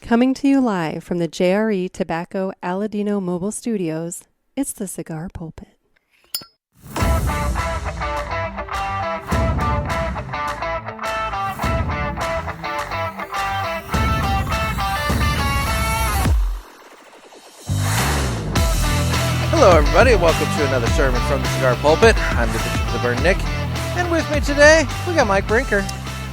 Coming to you live from the JRE Tobacco Aladino Mobile Studios, it's the Cigar Pulpit. Hello, everybody, and welcome to another sermon from the Cigar Pulpit. I'm the Bishop of the Burn, Nick, and with me today, we got Mike Brinker.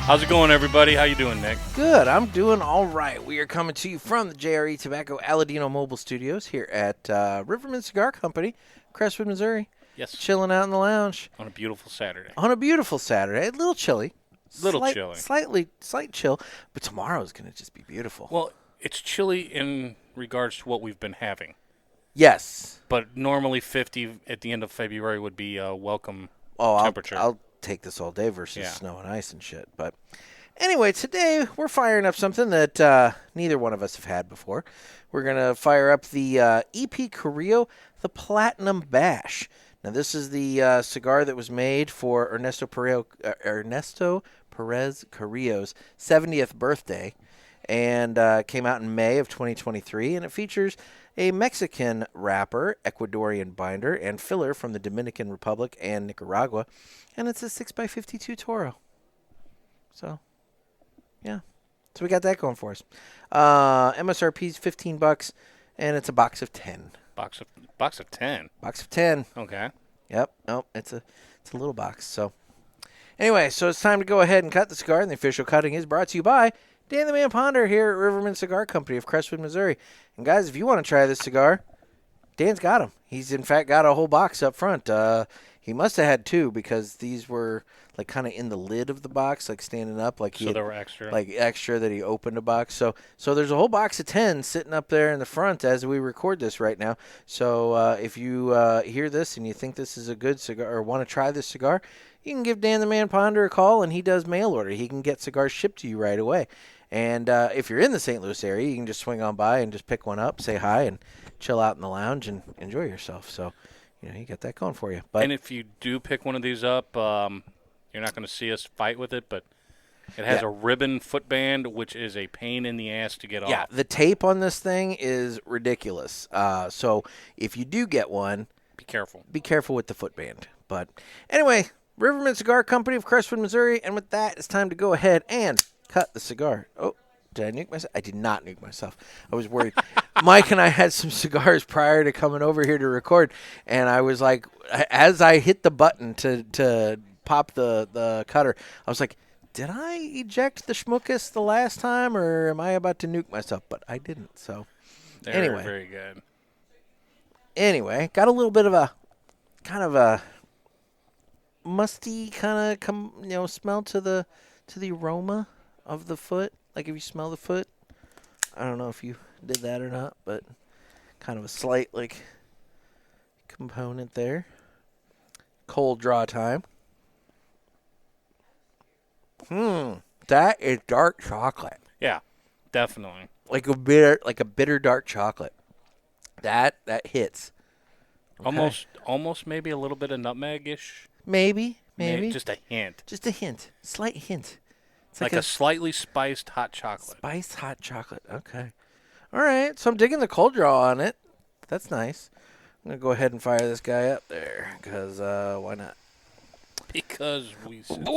How's it going, everybody? How you doing, Nick? Good. I'm doing all right. We are coming to you from the JRE Tobacco Aladino Mobile Studios here at Riverman Cigar Company, Crestwood, Missouri. Yes. Chilling out in the lounge. On a beautiful Saturday. On a beautiful Saturday. A little chilly. Chilly. Slight chill, but tomorrow's going to just be beautiful. Well, it's chilly in regards to what we've been having. Yes. But normally 50 at the end of February would be a welcome temperature. I'll take this all day versus snow and ice and shit. But anyway, today we're firing up something that neither one of us have had before. We're going to fire up the EP Carrillo, the Platinum Bash. Now, this is the cigar that was made for Ernesto Perez Carrillo's 70th birthday and came out in May of 2023, and it features a Mexican wrapper, Ecuadorian binder, and filler from the Dominican Republic and Nicaragua, and it's a 6x52 Toro. So, yeah. So we got that going for us. MSRP is $15, and it's a box of 10. Box of 10? Box of 10. Okay. Yep. Nope. It's a little box. So, anyway, so it's time to go ahead and cut the cigar, and the official cutting is brought to you by Dan the Man Ponder here at Riverman Cigar Company of Crestwood, Missouri. And guys, if you want to try this cigar, Dan's got them. He's in fact got a whole box up front. He must have had two because these were like kind of in the lid of the box, like standing up, like so they were extra, like extra that he opened a box. So there's a whole box of 10 sitting up there in the front as we record this right now. So if you hear this and you think this is a good cigar or want to try this cigar, you can give Dan the Man Ponder a call, and he does mail order. He can get cigars shipped to you right away. And if you're in the St. Louis area, you can just swing on by and just pick one up, say hi, and chill out in the lounge and enjoy yourself. So, you got that going for you. But, and if you do pick one of these up, you're not going to see us fight with it, but it has a ribbon footband, which is a pain in the ass to get off. Yeah, the tape on this thing is ridiculous. So if you do get one, be careful. Be careful with the footband. But anyway, Riverman Cigar Company of Crestwood, Missouri. And with that, it's time to go ahead and cut the cigar. Oh, did I nuke myself? I did not nuke myself. I was worried. Mike and I had some cigars prior to coming over here to record, and I was like, as I hit the button to pop the cutter, I was like, did I eject the schmuckus the last time, or am I about to nuke myself? But I didn't, so anyway. Very good. Anyway, got a little bit of a kind of a musty kind of smell to the aroma of the foot. Like if you smell the foot, I don't know if you did that or not, but kind of a slight like component there. Cold draw time. That is dark chocolate. Yeah, definitely. Like a bitter dark chocolate. That hits. Okay. Almost maybe a little bit of nutmeg-ish. Maybe. Just a hint. Slight hint. It's like a slightly spiced hot chocolate. Spiced hot chocolate. Okay. All right. So I'm digging the cold draw on it. That's nice. I'm going to go ahead and fire this guy up there because why not? Because we said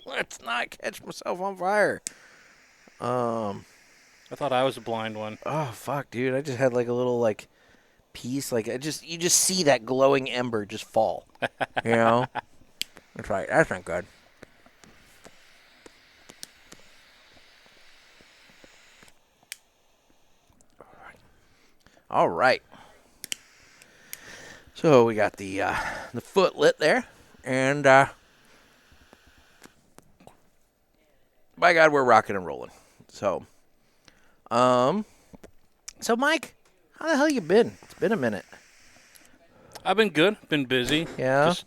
Let's not catch myself on fire. I thought I was a blind one. Oh, fuck, dude. I just had like a little like piece. Like you just see that glowing ember just fall. That's right. That's not good. All right. So we got the foot lit there, and by God, we're rocking and rolling. So, Mike, how the hell you been? It's been a minute. I've been good. Been busy. Yeah. Just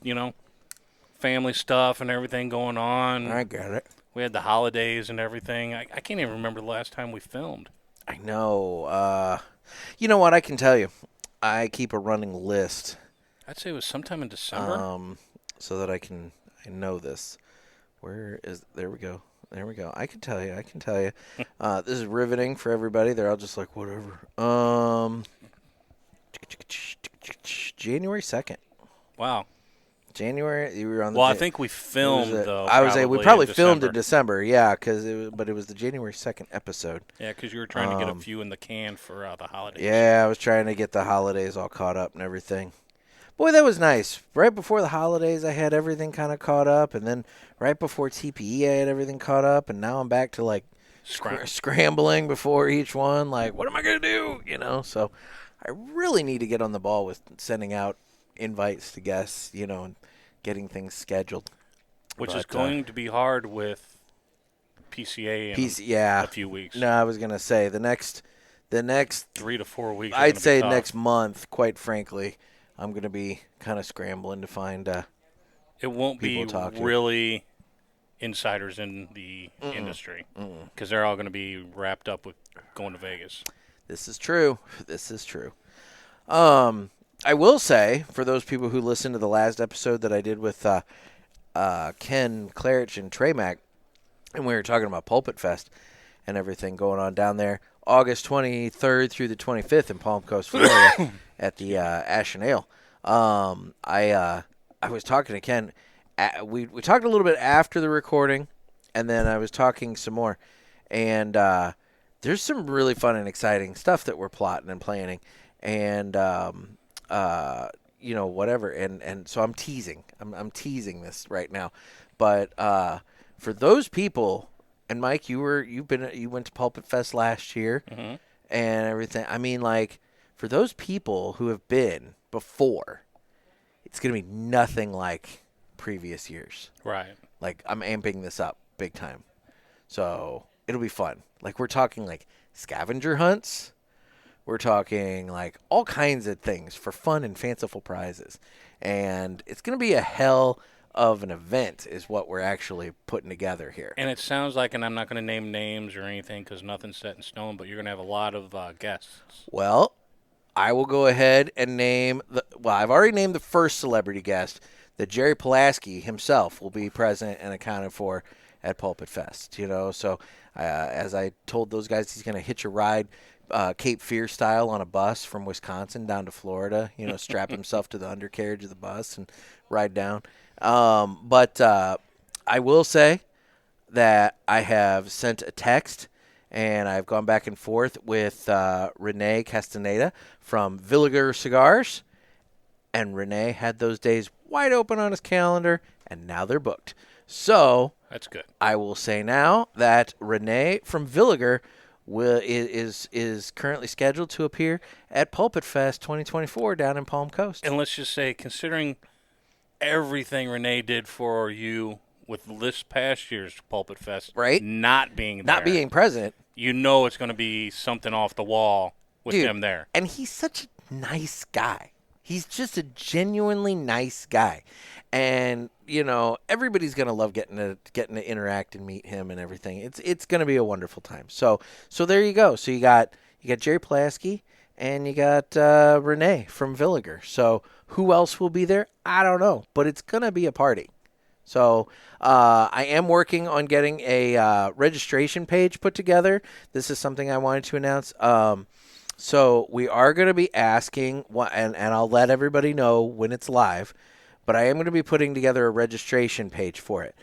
family stuff and everything going on. I get it. We had the holidays and everything. I can't even remember the last time we filmed. I know. You know what? I can tell you. I keep a running list. I'd say it was sometime in December. So that I know this. There we go. There we go. I can tell you. This is riveting for everybody. They're all just like, whatever. January 2nd. Wow. January. You were on the. Well, I think we filmed though. I would say we probably in filmed in December. December. Yeah, but it was the January 2nd episode. Yeah, because you were trying to get a few in the can for the holidays. Yeah, I was trying to get the holidays all caught up and everything. Boy, that was nice. Right before the holidays, I had everything kind of caught up, and then right before TPE, I had everything caught up, and now I'm back to like scrambling before each one. Like, what am I gonna do? So I really need to get on the ball with sending out invites to guests, and getting things scheduled. Which is going to be hard with PCA in a few weeks. No, I was gonna say the next 3 to 4 weeks. I'd say next month, quite frankly. I'm going to be kind of scrambling to find it won't be really insiders in the industry because they're all going to be wrapped up with going to Vegas. This is true. I will say, for those people who listened to the last episode that I did with Ken Clarich and Trey Mack, and we were talking about PulpitFest and everything going on down there, August 23rd through the 25th in Palm Coast, Florida, at the Ash and Ale. I was talking to Ken. We talked a little bit after the recording, and then I was talking some more. And there's some really fun and exciting stuff that we're plotting and planning, and whatever. And so I'm teasing. I'm teasing this right now. But for those people. And Mike, you went to PulpitFest last year and everything. I mean, like, for those people who have been before, it's going to be nothing like previous years. Right. Like, I'm amping this up big time. So it'll be fun. Like, we're talking like scavenger hunts. We're talking like all kinds of things for fun and fanciful prizes. And it's going to be a hell of an event is what we're actually putting together here. And it sounds like, and I'm not going to name names or anything because nothing's set in stone, but you're going to have a lot of guests. Well, I will go ahead and name I've already named the first celebrity guest, that Jerry Pulaski himself will be present and accounted for at PulpitFest. So as I told those guys, he's going to hitch a ride Cape Fear style on a bus from Wisconsin down to Florida, strap himself to the undercarriage of the bus and ride down. But I will say that I have sent a text and I've gone back and forth with Renee Castaneda from Villiger Cigars. And Renee had those days wide open on his calendar, and now they're booked. So that's good. I will say now that Renee from Villiger is currently scheduled to appear at PulpitFest 2024 down in Palm Coast. And let's just say, considering everything Renee did for you with this past year's PulpitFest, right? Not being present, it's going to be something off the wall with him there. And he's such a nice guy. He's just a genuinely nice guy. And, everybody's going to love getting to interact and meet him and everything. It's going to be a wonderful time. So there you go. So you got Jerry Pulaski and you got Renee from Villiger. So who else will be there? I don't know, but it's going to be a party. So I am working on getting a registration page put together. This is something I wanted to announce. So we are going to be asking, and I'll let everybody know when it's live, but I am going to be putting together a registration page for it.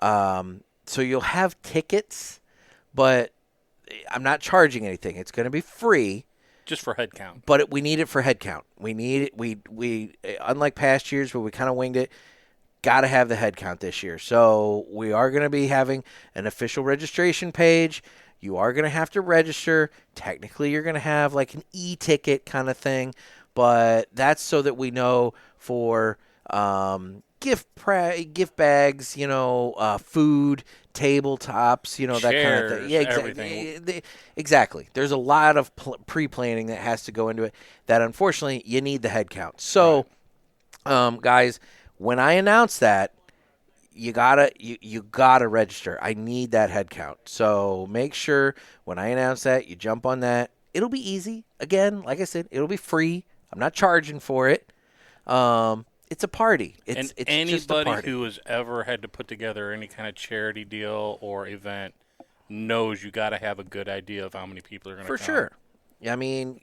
So you'll have tickets, but I'm not charging anything. It's going to be free. Just for head count. But we need it for head count. We need it. We unlike past years where we kind of winged it, got to have the head count this year. So we are going to be having an official registration page. You are going to have to register. Technically, you're going to have like an e-ticket kind of thing, but that's so that we know for gift bags, food, tabletops, that kind of thing. Yeah, exactly. Exactly. There's a lot of pre-planning that has to go into it that, unfortunately, you need the head count. So, guys, when I announce that, you gotta register. I need that head count. So make sure when I announce that, you jump on that. It'll be easy. Again, like I said, it'll be free. I'm not charging for it. It's a party. And It's just a anybody party. who has ever had to put together any kind of charity deal or event knows you got to have a good idea of how many people are going to For come. sure. I mean,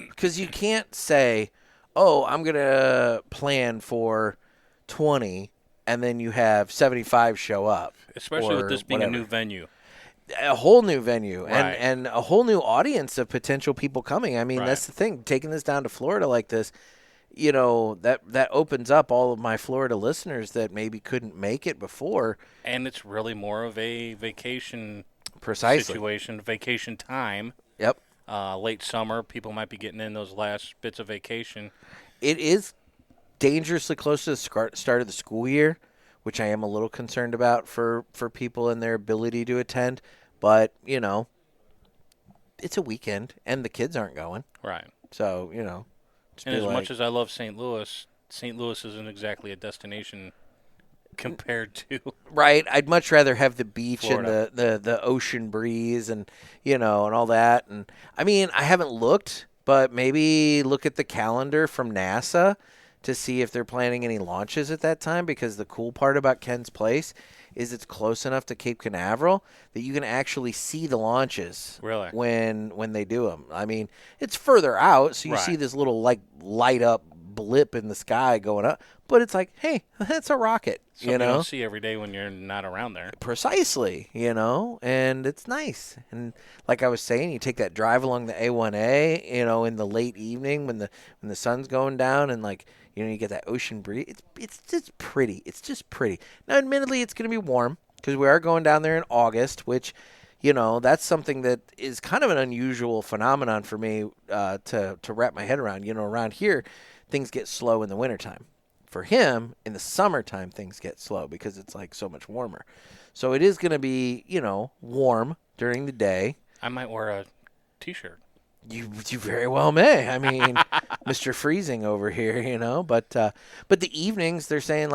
because you can't say, oh, I'm going to plan for 20, and then you have 75 show up. Especially with or this being a whatever. new venue. A whole new venue Right. and a whole new audience of potential people coming. I mean, Right. that's the thing. Taking this down to Florida like this, that opens up all of my Florida listeners that maybe couldn't make it before. And it's really more of a vacation Precisely. situation, vacation time. Yep. Late summer, people might be getting in those last bits of vacation. It is dangerously close to the start of the school year, which I am a little concerned about for people and their ability to attend. But, it's a weekend, and the kids aren't going. Right. So, just And be as like, much as I love St. Louis isn't exactly a destination compared to. right, I'd much rather have the beach Florida. and the ocean breeze and, and all that. And, I mean, I haven't looked, but maybe look at the calendar from NASA to see if they're planning any launches at that time, because the cool part about Ken's Place is it's close enough to Cape Canaveral that you can actually see the launches Really? when they do them. I mean, it's further out, so you Right. see this little light up blip in the sky going up, but it's like, hey, that's a rocket, Something you don't see every day when you're not around there. Precisely, and it's nice. And like I was saying, you take that drive along the A1A, in the late evening when the sun's going down, and you get that ocean breeze. It's just pretty. It's just pretty. Now, admittedly, it's going to be warm because we are going down there in August, which, that's something that is kind of an unusual phenomenon for me to wrap my head around. Around here, things get slow in the wintertime. For him, in the summertime, things get slow because it's so much warmer. So it is going to be, warm during the day. I might wear a T-shirt. You very well may. I mean, Mr. Freezing over here, But the evenings, they're saying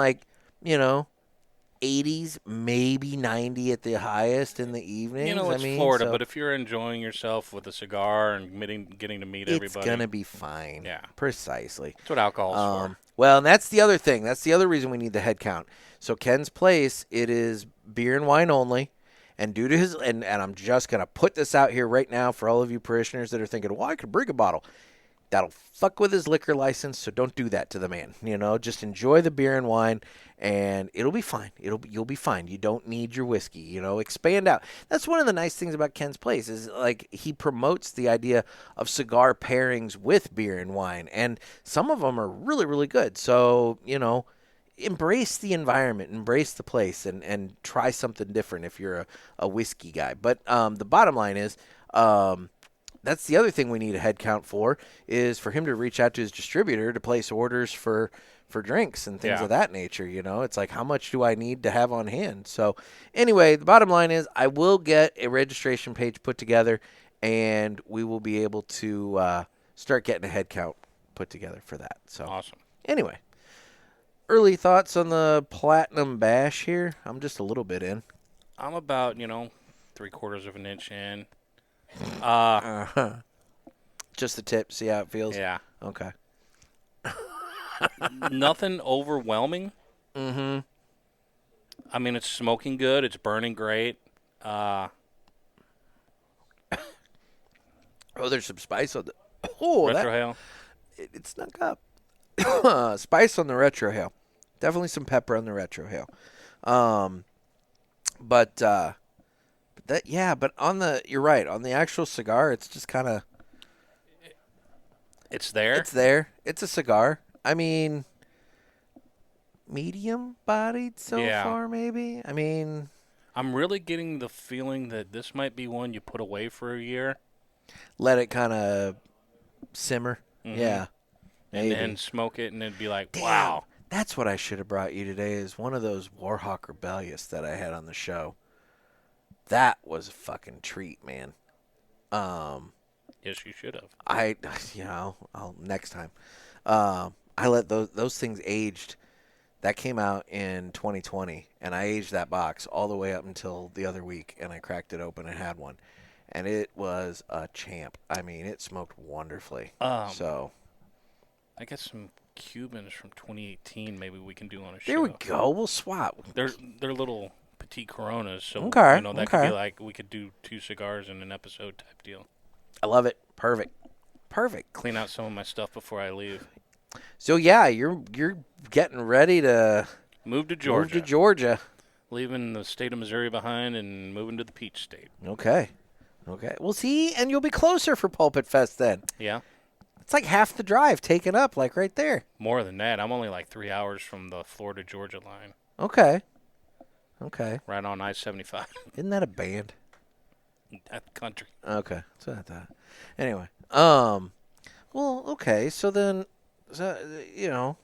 80s, maybe 90 at the highest in the evenings. It's Florida, but if you're enjoying yourself with a cigar and getting to meet everybody, it's going to be fine. Yeah. Precisely. That's what alcohol's for. Well, and that's the other thing. That's the other reason we need the head count. So Ken's Place, it is beer and wine only. And due to his, and I'm just going to put this out here right now for all of you parishioners that are thinking, well, I could bring a bottle. That'll fuck with his liquor license, so don't do that to the man. Just enjoy the beer and wine, and it'll be fine. You'll be fine. You don't need your whiskey. Expand out. That's one of the nice things about Ken's Place is he promotes the idea of cigar pairings with beer and wine, and some of them are really, really good. So embrace the environment, embrace the place, and try something different if you're a whiskey guy. But the bottom line is. That's the other thing we need a head count for, is for him to reach out to his distributor to place orders for drinks and things of that nature. It's like, how much do I need to have on hand? So anyway, the bottom line is I will get a registration page put together, and we will be able to start getting a head count put together for that. So Awesome. Anyway, early thoughts on the Platinum Bash here? I'm just a little bit in. I'm about, 3/4 of an inch in. Just the tip, see how it feels? Yeah. Okay. Nothing overwhelming. Mm-hmm. I mean, it's smoking good. It's burning great. Oh, there's some spice on the... Oh, Retrohale. It snuck up. Spice on the retrohale. Definitely some pepper on the retrohale. But on the... You're right. On the actual cigar, it's just kind of... It's there. It's there. It's a cigar. I mean, medium-bodied so far, maybe? I mean... I'm really getting the feeling that this might be one you put away for a year. Let it kind of simmer. Mm-hmm. Yeah. And then smoke it, and it'd be like, Damn, wow. That's what I should have brought you today, is one of those Warhawk Rebellious that I had on the show. That was a fucking treat, man. Yes, you should have. I'll next time. I let those things aged. That came out in 2020, and I aged that box all the way up until the other week, and I cracked it open and had one. And it was a champ. I mean, it smoked wonderfully. I got some Cubans from 2018. Maybe we can do on a show. There we go. We'll swap. They're little petite Coronas, so Okay, that could be like we could do 2 cigars in an episode type deal. I love it. Perfect. Clean out some of my stuff before I leave. So yeah, you're getting ready to Move to Georgia. Leaving the state of Missouri behind and moving to the Peach State. Okay. Well, see, and you'll be closer for Pulpit Fest then. Yeah. It's like half the drive taken up, like right there. More than that. I'm only like 3 hours from the Florida-Georgia line. Okay. Right on I-75. Isn't that a band? That country. Okay. That's what I thought. Anyway. Well, okay. So then,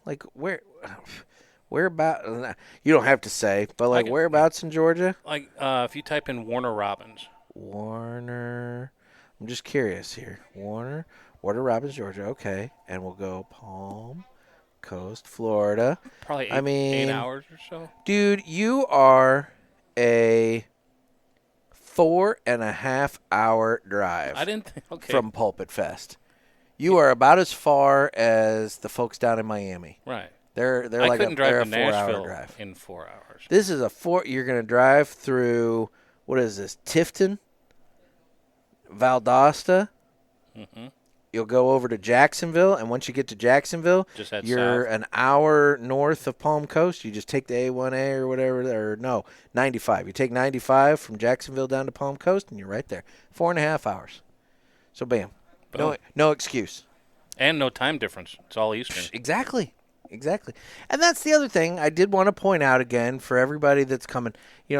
like whereabouts? You don't have to say, but like whereabouts in Georgia? Like if you type in Warner Robins. Warner. I'm just curious here. Warner Robins, Georgia. Okay. And we'll go Palm Coast, Florida. Probably 8 hours or so. Dude, you are a 4.5 hour drive. I didn't think. Okay. From Pulpit Fest. You are about as far as the folks down in Miami. Right. They're I like couldn't drive they're to a 4 hour Nashville drive. in 4 hours. This is you're going to drive through, what is this, Tifton, Valdosta. Mm-hmm. You'll go over to Jacksonville, and once you get to Jacksonville, you're south. an hour north of Palm Coast. You just take the A1A or whatever, or no, 95. You take 95 from Jacksonville down to Palm Coast, and you're right there. 4.5 hours. So, bam. No excuse. And no time difference. It's all Eastern. Exactly. And that's the other thing I did want to point out again for everybody that's coming.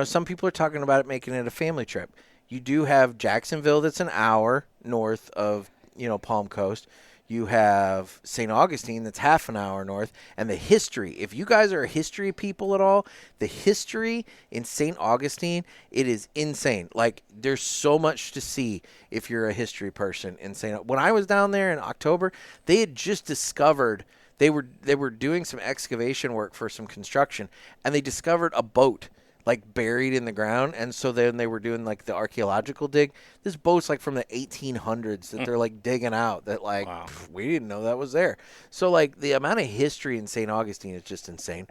Some people are talking about making it a family trip. You do have Jacksonville that's an hour north of Palm Coast. You have St. Augustine that's half an hour north. And the history, if you guys are history people at all, the history in St. Augustine, it is insane. Like, there's so much to see if you're a history person in St. When I was down there in October, they had just discovered, they were doing some excavation work for some construction, and they discovered a boat like buried in the ground, and so then they were doing like the archaeological dig. This boat's like from the 1800s that they're like digging out. That like wow. We didn't know that was there. So like the amount of history in St. Augustine is just insane.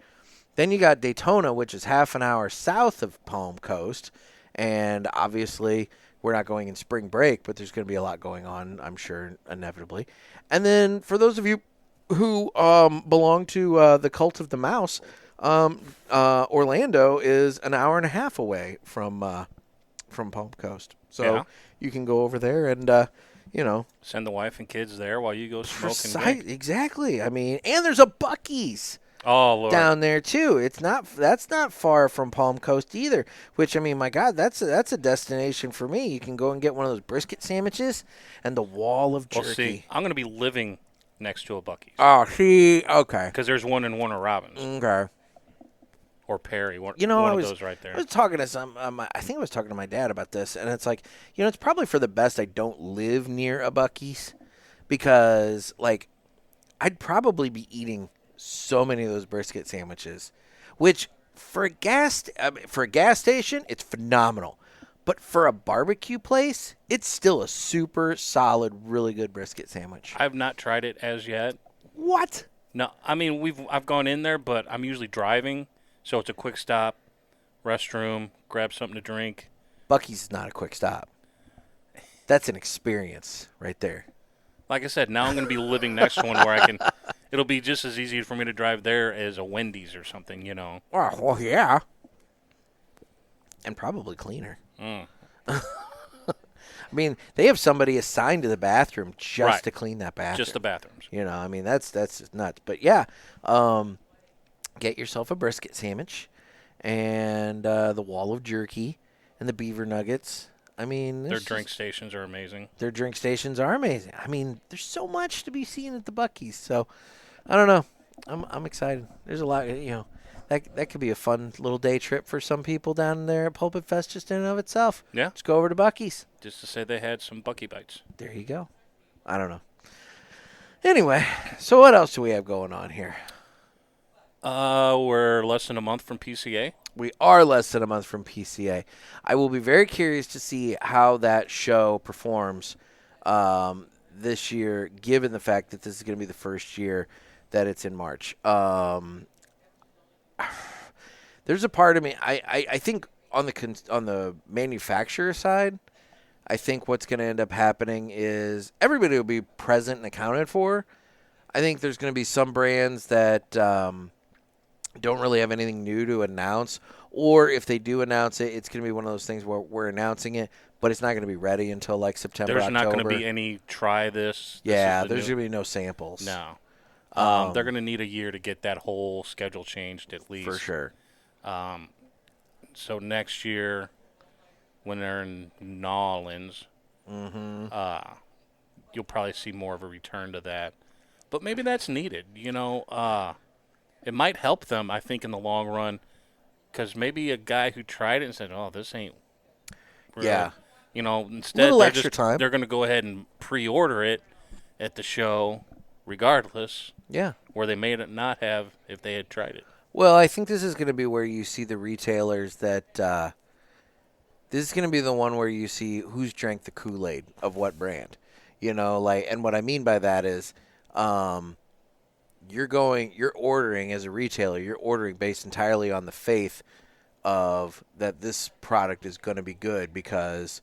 Then you got Daytona, which is half an hour south of Palm Coast, and obviously we're not going in spring break, but there's going to be a lot going on, I'm sure, inevitably. And then for those of you who belong to the Cult of the Mouse. Orlando is an hour and a half away from Palm Coast, so you can go over there and send the wife and kids there while you go smoke and drink. Exactly. I mean, and there's a Buc-ee's down there too. That's not far from Palm Coast either. Which, I mean, my God, that's a destination for me. You can go and get one of those brisket sandwiches and the wall of jerky. Well, see, I'm going to be living next to a Buc-ee's. Oh, see, okay. Because there's one in Warner Robins. Okay. Or Perry, one of those right there. I was talking to I think I was talking to my dad about this, and it's like, it's probably for the best I don't live near a Buc-ee's, because like I'd probably be eating so many of those brisket sandwiches, which for a gas station it's phenomenal, but for a barbecue place it's still a super solid, really good brisket sandwich. I've not tried it as yet. What? No, I mean I've gone in there, but I'm usually driving. So it's a quick stop, restroom, grab something to drink. Buc-ee's is not a quick stop. That's an experience right there. Like I said, now I'm going to be living next to one where it'll be just as easy for me to drive there as a Wendy's or something, Well, yeah. And probably cleaner. Mm. I mean, they have somebody assigned to the bathroom just to clean that bathroom. Just the bathrooms. I mean, that's just nuts. But yeah, get yourself a brisket sandwich and the wall of jerky and the beaver nuggets. I mean, their drink stations are amazing. I mean, there's so much to be seen at the Buc-ee's. So, I don't know. I'm excited. There's a lot, that could be a fun little day trip for some people down there at Pulpit Fest just in and of itself. Yeah. Just go over to Buc-ee's. Just to say they had some Buc-ee bites. There you go. I don't know. Anyway, so what else do we have going on here? We're less than a month from PCA. We are less than a month from PCA. I will be very curious to see how that show performs this year, given the fact that this is going to be the first year that it's in March. There's a part of me. I think on the manufacturer side, I think what's going to end up happening is everybody will be present and accounted for. I think there's going to be some brands that don't really have anything new to announce, or if they do announce it, it's going to be one of those things where we're announcing it, but it's not going to be ready until like September, There's October. not going to be any try this. Yeah, there's going to be no samples. No. They're going to need a year to get that whole schedule changed at least. For sure. So next year, when they're in New Orleans, you'll probably see more of a return to that. But maybe that's needed. It might help them, I think, in the long run, because maybe a guy who tried it and said, "Oh, this ain't." Really. Yeah. Instead, Little extra time. They're going to go ahead and pre-order it at the show, regardless. Yeah. Where they may not have if they had tried it. Well, I think this is going to be where you see the retailers that this is going to be the one where you see who's drank the Kool-Aid of what brand. And what I mean by that is you're ordering as a retailer, you're ordering based entirely on the faith of that this product is going to be good because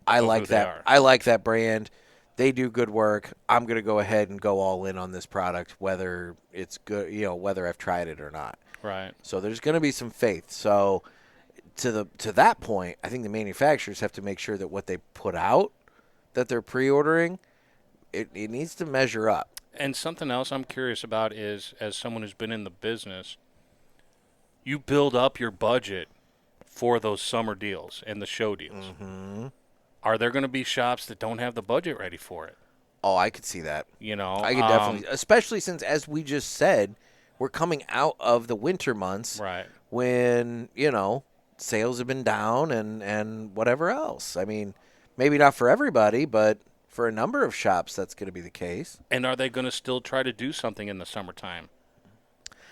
I like that brand. They do good work. I'm going to go ahead and go all in on this product, whether it's good, whether I've tried it or not. Right. So there's going to be some faith. So to that point, I think the manufacturers have to make sure that what they put out that they're pre-ordering, it needs to measure up. And something else I'm curious about is, as someone who's been in the business, you build up your budget for those summer deals and the show deals. Mm-hmm. Are there going to be shops that don't have the budget ready for it? Oh, I could see that. I could definitely, especially since, as we just said, we're coming out of the winter months, right? When sales have been down and whatever else. I mean, maybe not for everybody, but for a number of shops, that's going to be the case. And are they going to still try to do something in the summertime?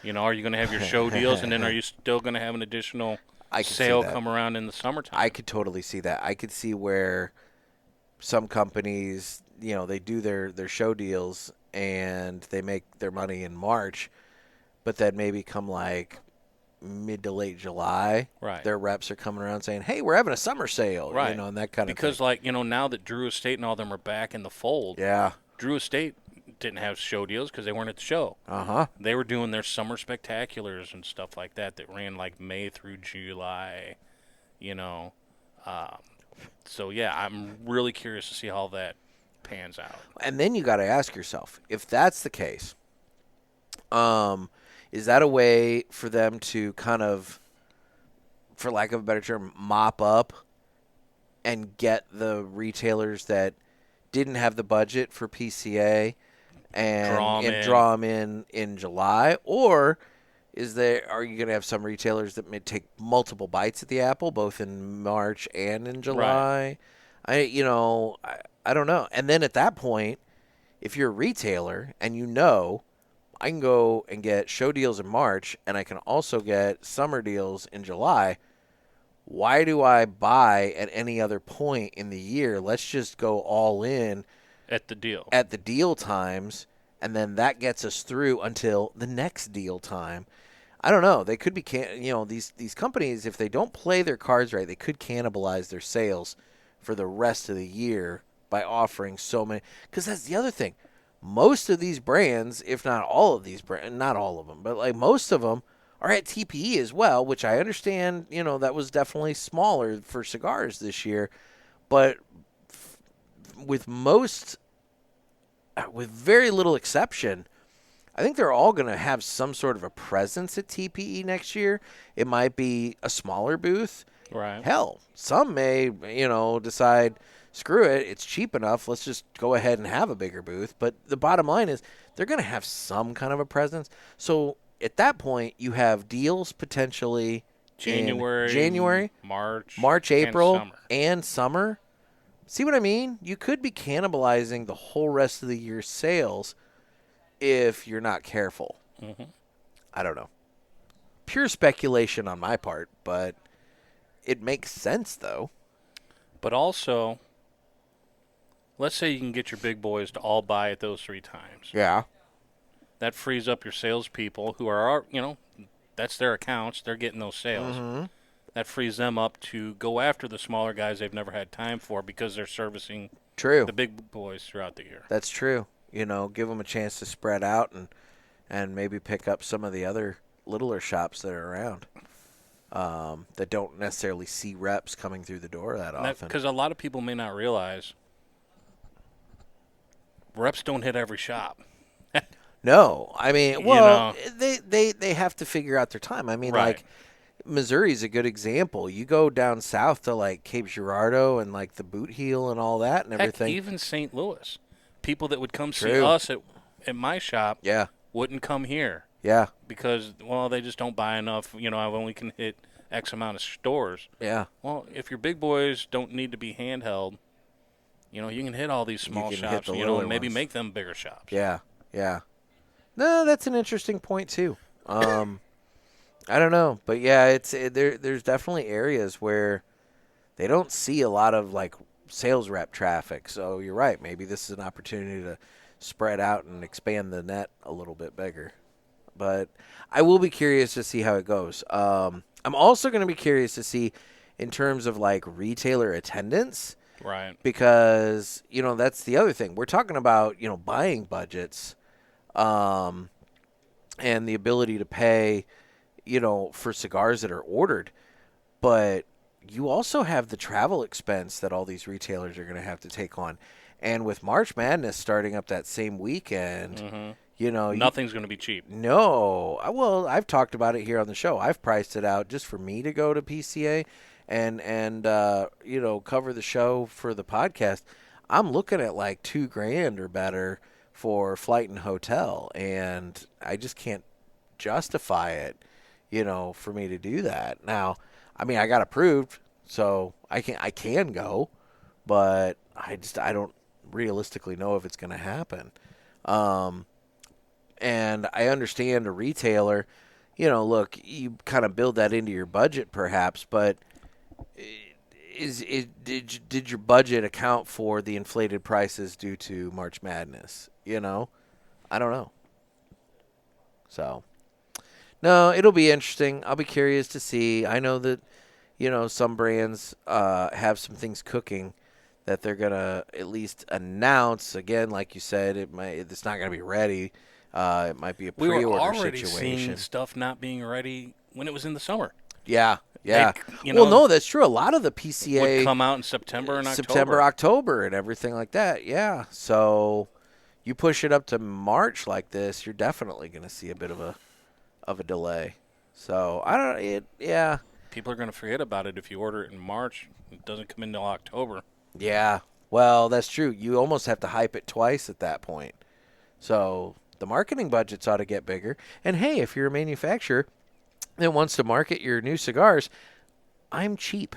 Are you going to have your show deals, and then are you still going to have an additional sale come around in the summertime? I could totally see that. I could see where some companies, they do their show deals and they make their money in March, but then maybe come like mid to late July, right, their reps are coming around saying, "Hey, we're having a summer sale," right, and that kind of thing. Because now that Drew Estate and all them are back in the fold, yeah, Drew Estate didn't have show deals because they weren't at the show. They were doing their summer spectaculars and stuff like that ran like May through July, So yeah, I'm really curious to see how that pans out. And then you got to ask yourself, if that's the case, is that a way for them to kind of, for lack of a better term, mop up and get the retailers that didn't have the budget for PCA and draw them in July? Or are you going to have some retailers that may take multiple bites at the apple, both in March and in July? Right. I don't know. And then at that point, if you're a retailer and I can go and get show deals in March and I can also get summer deals in July, why do I buy at any other point in the year? Let's just go all in at the deal times, and then that gets us through until the next deal time. I don't know. They could be, these companies, if they don't play their cards right, they could cannibalize their sales for the rest of the year by offering so many. Because that's the other thing. Most of these brands, if not all of these brands, not all of them, but like most of them are at TPE as well, which I understand, that was definitely smaller for cigars this year. But with very little exception, I think they're all going to have some sort of a presence at TPE next year. It might be a smaller booth. Right. Hell, some may, decide, screw it, it's cheap enough, let's just go ahead and have a bigger booth. But the bottom line is they're going to have some kind of a presence. So at that point, you have deals potentially January, March, April, and summer. See what I mean? You could be cannibalizing the whole rest of the year's sales if you're not careful. Mm-hmm. I don't know. Pure speculation on my part, but it makes sense, though. But also, let's say you can get your big boys to all buy at those 3 times. Yeah. That frees up your salespeople who are, that's their accounts. They're getting those sales. Mm-hmm. That frees them up to go after the smaller guys they've never had time for because they're servicing True. the big boys throughout the year. That's true. Give them a chance to spread out and maybe pick up some of the other littler shops that are around that don't necessarily see reps coming through the door that often. Because a lot of people may not realize reps don't hit every shop. No, I mean, well, they have to figure out their time. I mean, Right. like Missouri's a good example. You go down south to like Cape Girardeau and like the Boot Heel and all that and Heck, everything. even St. Louis. People that would come see True. us at my shop Yeah, wouldn't come here yeah, because, well, they just don't buy enough. I only can hit X amount of stores. yeah. Well, if your big boys don't need to be handheld, you can hit all these small can hit shops, the and littler maybe ones. make them bigger shops. Yeah, yeah. No, that's an interesting point too. I don't know, but yeah, there's definitely areas where they don't see a lot of like sales rep traffic. So you're right. Maybe this is an opportunity to spread out and expand the net a little bit bigger. But I will be curious to see how it goes. I'm also going to be curious to see in terms of like retailer attendance. Right. Because, that's the other thing. We're talking about, buying budgets and the ability to pay, for cigars that are ordered. But you also have the travel expense that all these retailers are going to have to take on. And with March Madness starting up that same weekend, Mm-hmm. Nothing's going to be cheap. No. Well, I've talked about it here on the show. I've priced it out just for me to go to PCA and cover the show for the podcast. I'm looking at like $2,000 or better for flight and hotel, and I just can't justify it, for me to do that. Now, I mean, I got approved, so I can go, but I don't realistically know if it's going to happen. And I understand a retailer, look, you kind of build that into your budget perhaps, but did your budget account for the inflated prices due to March Madness? I don't know. So, no, it'll be interesting. I'll be curious to see. I know that, some brands have some things cooking that they're going to at least announce. Again, like you said, it's not going to be ready. It might be a pre-order We were already situation. seeing stuff not being ready when it was in the summer. Yeah, yeah. Like, No, that's true. A lot of the PCA would come out in September and October, and everything like that. Yeah. So you push it up to March like this, you're definitely going to see a bit of a delay. So yeah. People are going to forget about it if you order it in March. It doesn't come in until October. Yeah. Well, that's true. You almost have to hype it twice at that point. So the marketing budgets ought to get bigger. And hey, if you're a manufacturer that wants to market your new cigars, I'm cheap.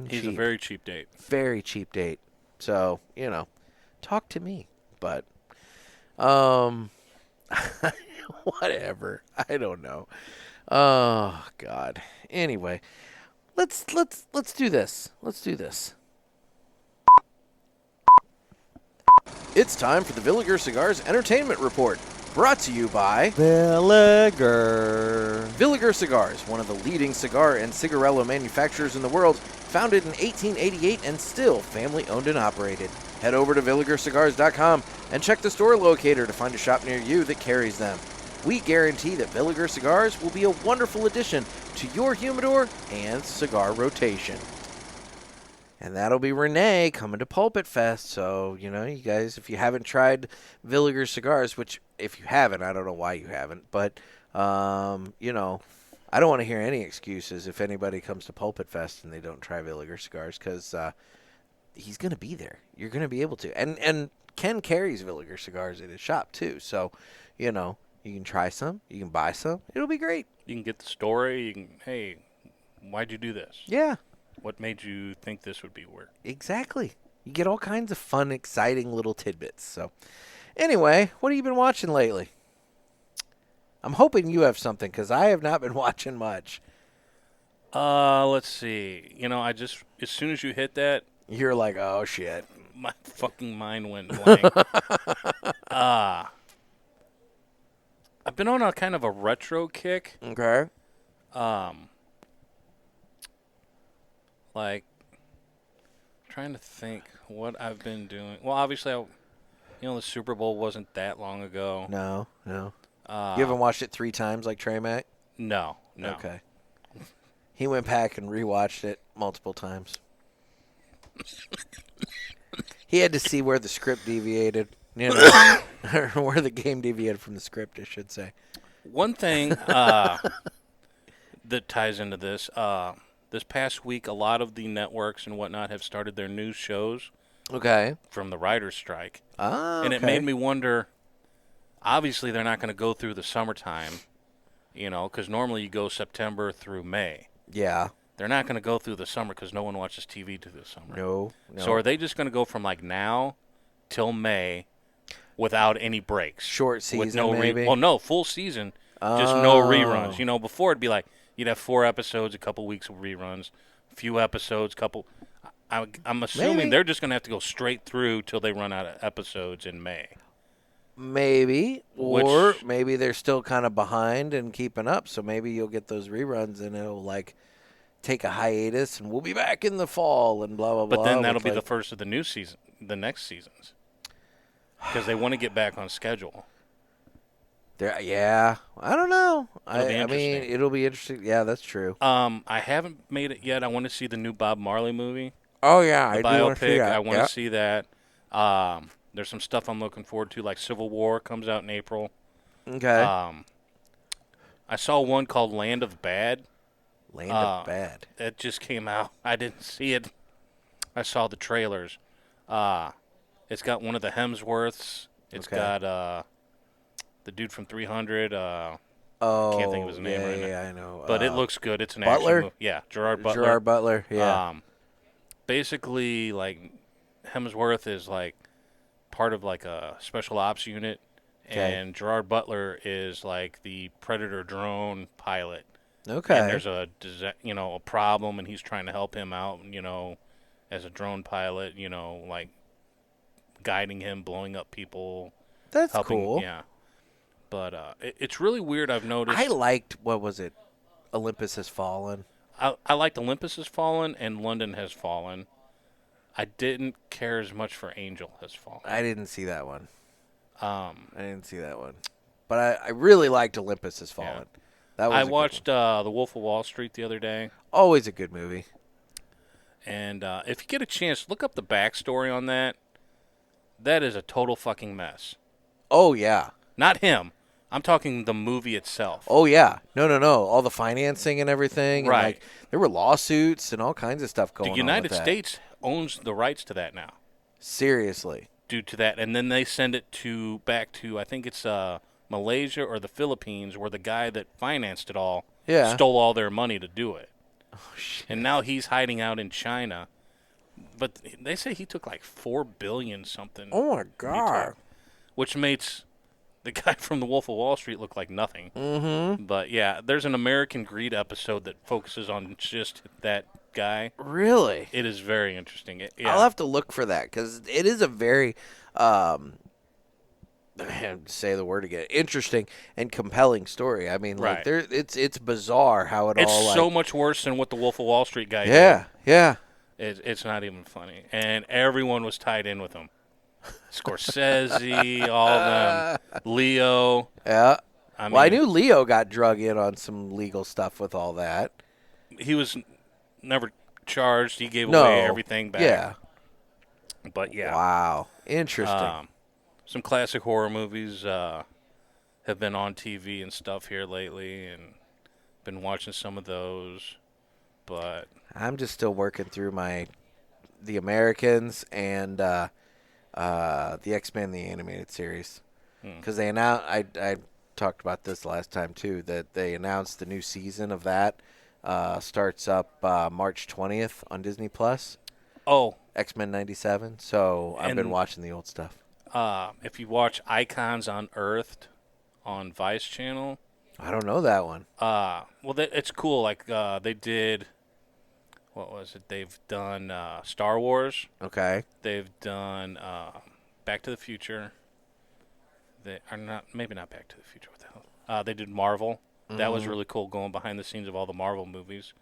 He's a very cheap date. Very cheap date. So, talk to me. But whatever. I don't know. Oh God. Anyway, let's do this. Let's do this. It's time for the Villiger Cigars Entertainment Report, brought to you by Villiger. Villiger Cigars, one of the leading cigar and cigarello manufacturers in the world, founded in 1888 and still family-owned and operated. Head over to VilligerCigars.com and check the store locator to find a shop near you that carries them. We guarantee that Villiger Cigars will be a wonderful addition to your humidor and cigar rotation. And that'll be Renee coming to PulpitFest. So, you guys, if you haven't tried Villiger Cigars, which if you haven't, I don't know why you haven't, but, I don't want to hear any excuses if anybody comes to PulpitFest and they don't try Villiger Cigars, because he's going to be there. You're going to be able to. And Ken carries Villiger Cigars at his shop, too. So, you can try some. You can buy some. It'll be great. You can get the story. Hey, why'd you do this? Yeah. What made you think this would be weird? Exactly. You get all kinds of fun, exciting little tidbits. So, anyway, what have you been watching lately? I'm hoping you have something, because I have not been watching much. Let's see. I just, as soon as you hit that, You're like, oh, shit. my fucking mind went blank. I've been on a kind of a retro kick. Okay. Like trying to think what I've been doing. Well, obviously, the Super Bowl wasn't that long ago. No. You haven't watched it 3 times like Trey Mac? No. Okay. He went back and rewatched it multiple times. He had to see where the script deviated, or where the game deviated from the script, I should say. One thing that ties into this, this past week, a lot of the networks and whatnot have started their new shows. Okay. From the writer's strike. Ah, and it made me wonder, obviously they're not going to go through the summertime, because normally you go September through May. Yeah. They're not going to go through the summer because no one watches TV through the summer. No. So are they just going to go from like now till May without any breaks? Short season, with no maybe? no, full season, just no reruns. Before it'd be like you'd have 4 episodes, a couple weeks of reruns, a few episodes, couple. I'm assuming Maybe. they're just going to have to go straight through till they run out of episodes in May. Maybe. Or maybe they're still kind of behind and keeping up, so maybe you'll get those reruns and it'll, like, take a hiatus and we'll be back in the fall and blah, blah, blah. But then that'll be the first of the new season, the next seasons. Because they want to get back on schedule. Yeah. I don't know. I mean, it'll be interesting. Yeah, that's true. I haven't made it yet. I want to see the new Bob Marley movie. Oh, yeah. The I do want to see that. I want to see that. There's some stuff I'm looking forward to, like Civil War comes out in April. Okay. I saw one called Land of Bad. Land of Bad. It just came out. I didn't see it. I saw the trailers. It's got one of the Hemsworths. It's got the dude from 300. Can't think of his name right now. Yeah, I know. But it looks good. It's an Butler? action movie. Yeah, Gerard Butler. Gerard Butler, yeah. Basically, like, Hemsworth is, like, part of, like, a special ops unit. Okay. And Gerard Butler is, like, the Predator drone pilot. Okay. And there's a problem, and he's trying to help him out, as a drone pilot, like, guiding him, blowing up people. That's helping, cool. Yeah. But it's really weird, I've noticed. I liked, what was it? Olympus Has Fallen. I liked Olympus Has Fallen and London Has Fallen. I didn't care as much for Angel Has Fallen. I didn't see that one. But I really liked Olympus Has Fallen. Yeah. That was I watched The Wolf of Wall Street the other day. Always a good movie. And if you get a chance, look up the backstory on that. That is a total fucking mess. Oh, yeah. Not him. I'm talking the movie itself. Oh, yeah. No. All the financing and everything. Right. And, like, there were lawsuits and all kinds of stuff going on. The United with that. States owns the rights to that now. Seriously. Due to that. And then they send it back to, I think it's Malaysia or the Philippines, where the guy that financed it all stole all their money to do it. Oh, shit. And now he's hiding out in China. But they say he took like $4 billion something. Oh, my God. Which makes the guy from The Wolf of Wall Street look like nothing. Mm-hmm. But, yeah, there's an American Greed episode that focuses on just that guy. Really? It is very interesting. I'll have to look for that because it is a very, say the word again, interesting and compelling story. I mean, like, it's bizarre how it all. It's so much worse than what the Wolf of Wall Street guy did. Yeah. It's not even funny. And everyone was tied in with him. Scorsese, all of them. Leo. Yeah. I knew Leo got drug in on some legal stuff with all that. He was never charged. He gave away everything back. Yeah. But, yeah. Wow. Interesting. Some classic horror movies have been on TV and stuff here lately, and been watching some of those. But I'm just still working through The Americans and the X-Men the animated series because they announced. I talked about this last time too, that they announced the new season of that starts up March 20th on Disney Plus. Oh, X-Men 97. So I've been watching the old stuff. If you watch Icons Unearthed on Vice Channel, I don't know that one. It's cool. Like they did. What was it? They've done Star Wars. Okay. They've done Back to the Future. They are not, maybe not Back to the Future. What the hell? They did Marvel. That was really cool, going behind the scenes of all the Marvel movies.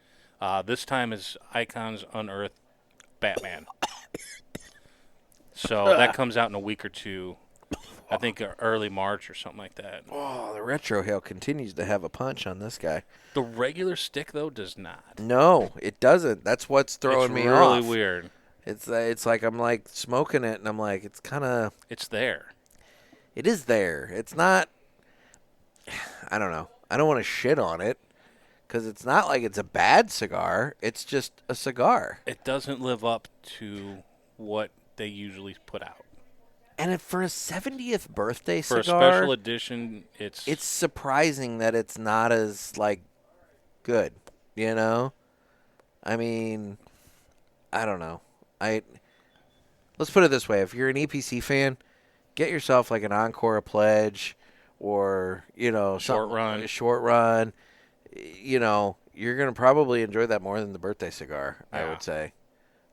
This time is Icons Unearthed Batman. So that comes out in a week or two. I think early March or something like that. Oh, the retro hail continues to have a punch on this guy. The regular stick, though, does not. No, it doesn't. That's what's throwing me off. It's really weird. It's like I'm like smoking it, and I'm like, it's kind of. It's there. It is there. It's not. I don't know. I don't want to shit on it because it's not like it's a bad cigar. It's just a cigar. It doesn't live up to what they usually put out. And for a 70th birthday For cigar, a special edition, it's surprising that it's not as like good. You know, I mean, I don't know. Let's put it this way: if you're an EPC fan, get yourself like an Encore, a Pledge, or Short run. You know, you're gonna probably enjoy that more than the birthday cigar. Yeah. I would say,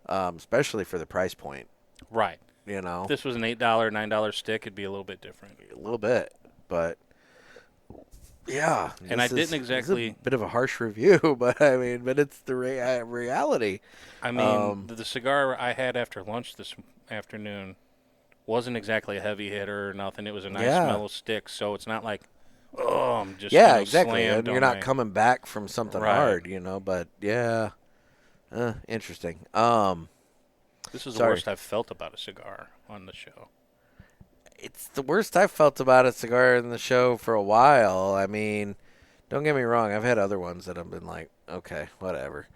especially for the price point. Right. You know, If this was an $8, $9 stick, it'd be a little bit different. a little bit, but yeah. And I didn't exactly. This is a bit of a harsh review, but it's the reality. I mean, the cigar I had after lunch this afternoon wasn't exactly a heavy hitter or nothing. It was a nice mellow stick, so it's not like, I'm just exactly. slammed And you're not coming back from something hard, But interesting. This is the worst I've felt about a cigar on the show. It's the worst I've felt about a cigar in the show for a while. I mean, don't get me wrong. I've had other ones that I've been like, okay, whatever.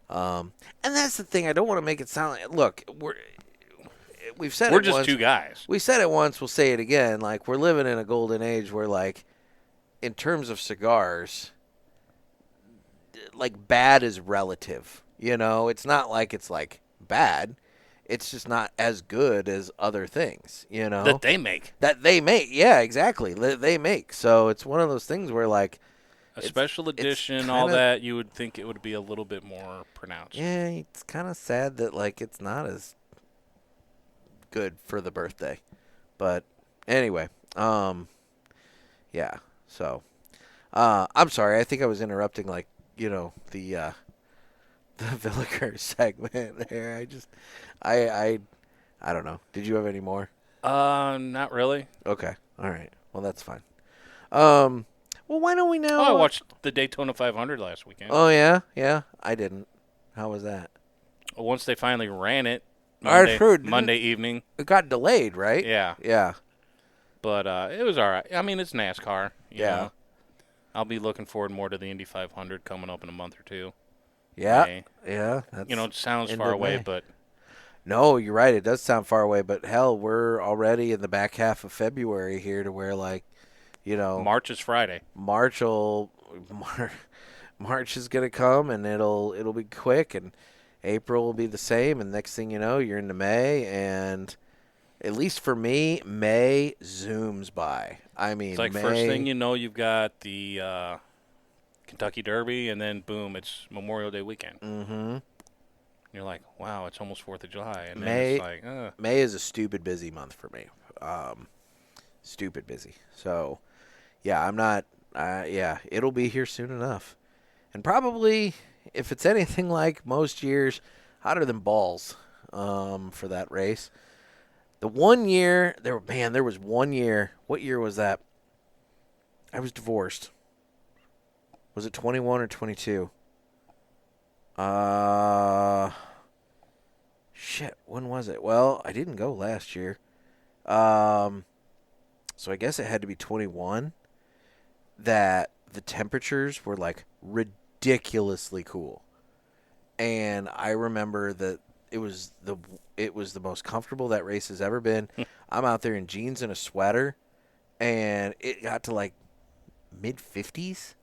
And that's the thing. I don't want to make it sound like, look, we've said we're it just once. two guys. We said it once. We'll say it again. Like, we're living in a golden age where, like, in terms of cigars, like, bad is relative. It's not like it's, like, bad. It's just not as good as other things, That they make. Yeah, exactly. That they make. So it's one of those things where, like, a special edition, all that, you would think it would be a little bit more pronounced. Yeah, it's kind of sad that, like, it's not as good for the birthday. But anyway, yeah. So, I'm sorry. I think I was interrupting, like, the Villiger segment there. I don't know. Did you have any more? Not really. Okay. All right. Well, that's fine. Well, why don't we now? I watched the Daytona 500 last weekend. Oh, yeah? Yeah. I didn't. How was that? Once they finally ran it, I heard Monday evening. It got delayed, right? Yeah. Yeah. But it was all right. I mean, it's NASCAR. You Yeah. know. I'll be looking forward more to the Indy 500 coming up in a month or two. Yeah. May. Yeah. That's it sounds end far of away, May. but No, you're right. It does sound far away, but hell, we're already in the back half of February here to where, like, March is Friday. March is going to come, and it'll be quick, and April will be the same, and next thing you know, you're into May, and at least for me, May zooms by. I mean, It's like May, first thing you know, you've got the Kentucky Derby, and then boom, it's Memorial Day weekend. Mm-hmm. You're like, wow, it's almost 4th of July, and May, then it's like, May is a stupid busy month for me. Stupid busy. So, yeah, I'm not. Yeah, it'll be here soon enough, and probably, if it's anything like most years, hotter than balls. For that race. The one year there was one year. What year was that? I was divorced. Was it 21 or 22? Shit, when was it? Well, I didn't go last year. So I guess it had to be 21 that the temperatures were like ridiculously cool. And I remember that it was the most comfortable that race has ever been. I'm out there in jeans and a sweater, and it got to like mid-50s,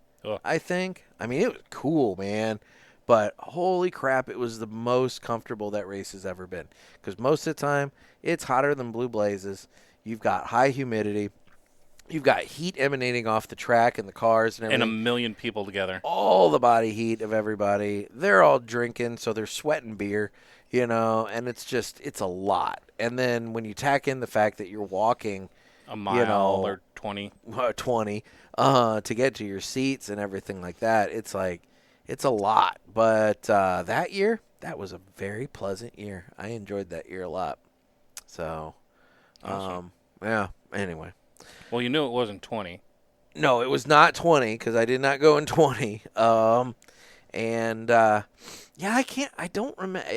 I think. I mean, it was cool, man. But holy crap, it was the most comfortable that race has ever been. Because most of the time, it's hotter than blue blazes. You've got high humidity. You've got heat emanating off the track and the cars and everything. and a million people together. All the body heat of everybody. They're all drinking, so they're sweating beer, and it's a lot. And then when you tack in the fact that you're walking A mile or 20. to get to your seats and everything like that. It's like, it's a lot. But that year, that was a very pleasant year. I enjoyed that year a lot. So, Awesome. yeah, anyway. Well, you knew it wasn't 20. No, it was not 20 because I did not go in 20. And yeah, I don't remember.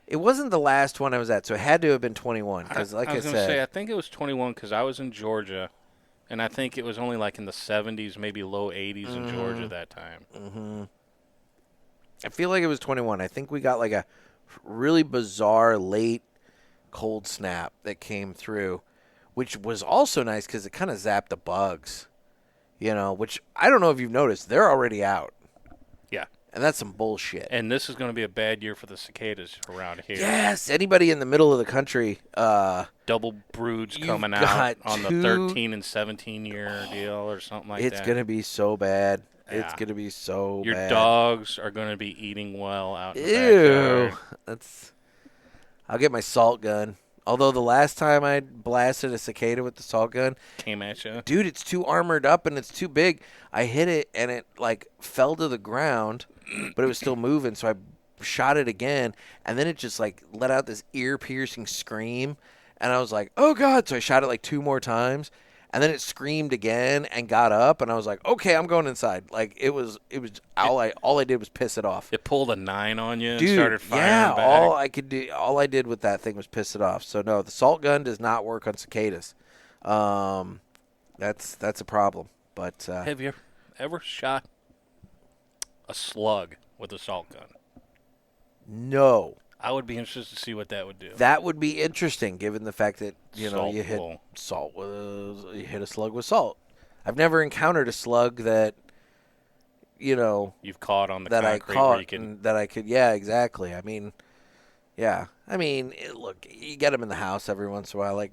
It wasn't the last one I was at, so it had to have been 21 because, like I was going to said, say, I think it was 21 because I was in Georgia, and I think it was only like in the 70s, maybe low 80s in Georgia that time. I feel like it was 21. I think we got like a really bizarre late cold snap that came through, which was also nice because it kind of zapped the bugs, which I don't know if you've noticed. They're already out. Yeah. And that's some bullshit. And this is going to be a bad year for the cicadas around here. Yes, anybody in the middle of the country. Double broods coming got out on the 13 and 17 year deal or something like that. It's going to be so bad. Yeah. It's going to be so Your bad. dogs are going to be eating well out in the Ew. backyard. I'll get my salt gun. Although the last time I blasted a cicada with the salt gun, Came at you. dude, it's too armored up and it's too big. I hit it and it like fell to the ground, but it was still moving. So I shot it again, and then it just like let out this ear-piercing scream, and I was like, "Oh God!" So I shot it like 2 more times, and then it screamed again and got up, and I was like, "Okay, I'm going inside." Like it was all I did was piss it off. It pulled a 9 on you and Dude, started firing yeah, back. all I did with that thing was piss it off. So no, the salt gun does not work on cicadas. That's a problem. But Have you ever shot a slug with a salt gun? no, I would be interested to see what that would do. that would be interesting given the fact that Salt you hit will- you hit a slug with salt. I've never encountered a slug that You've caught on the that I concrete where you caught can. and that I could. Yeah, exactly. I mean, yeah. I mean, look, you get them in the house every once in a while. Like,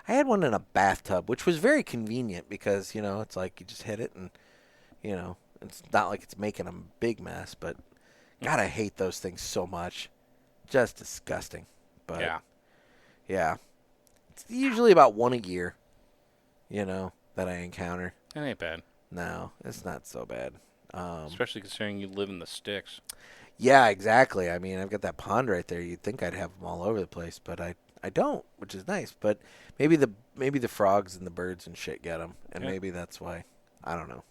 I had one in a bathtub, which was very convenient because it's like you just hit it and it's not like it's making a big mess. But God, I hate those things so much. Just disgusting. But yeah. It's usually about one a year. That I encounter. That ain't bad. No, it's not so bad. Especially considering you live in the sticks. Yeah, exactly. I mean, I've got that pond right there. You'd think I'd have them all over the place, but I don't, which is nice. But maybe the frogs and the birds and shit get them, and Yeah. maybe that's why. I don't know.